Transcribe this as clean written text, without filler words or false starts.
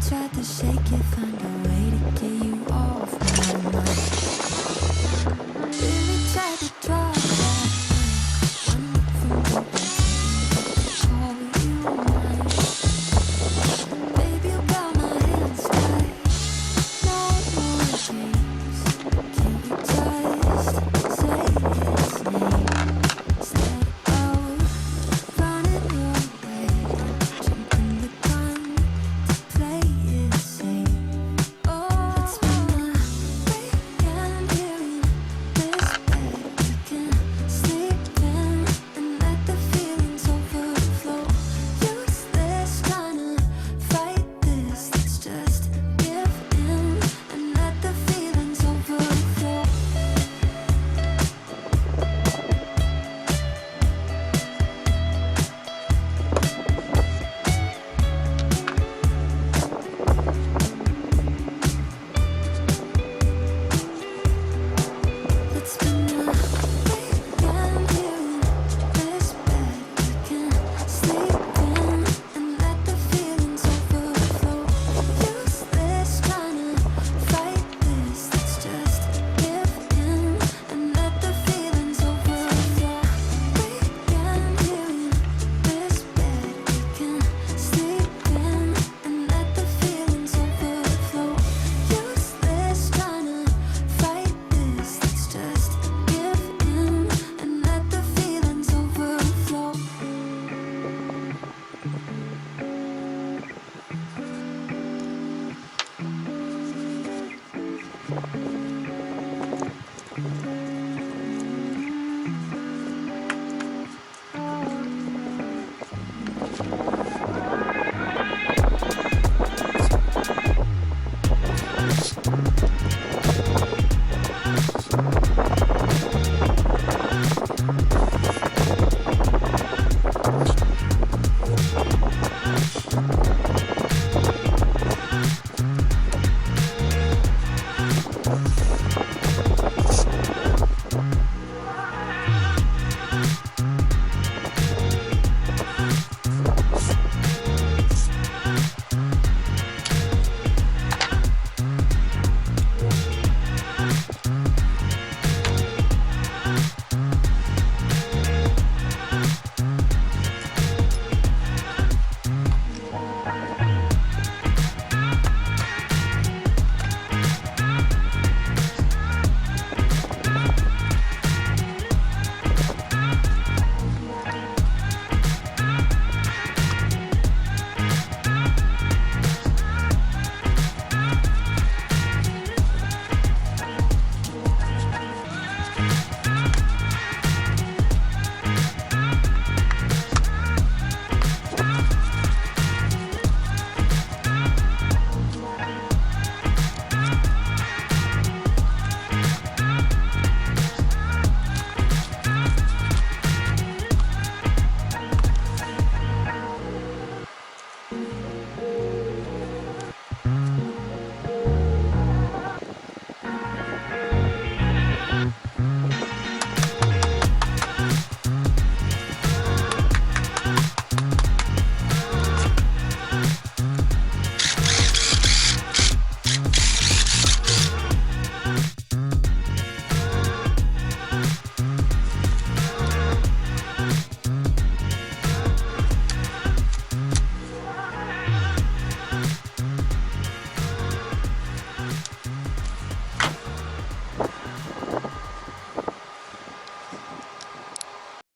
tried to shake it, find a way to get you off my mind. Really tried to draw that line, one from the call you mine. Baby, you got my hands tied. No more games. Can you just say his name instead of running away, jumping the gun to play it safe? Oh, it's been a weekend here in this bed. You can sleep in and let the feelings overflow. Useless trying to fight this. Let's just give in and let the feelings overflow. It's been a weekend here in this bed. You can sleep in and let the feelings overflow. Useless trying to fight this. Let's just give in and let the feelings overflow. Weekend here in this bed. You can sleep in and let the feelings overflow. Useless trying to fight this. Let's just give in and let the feelings overflow.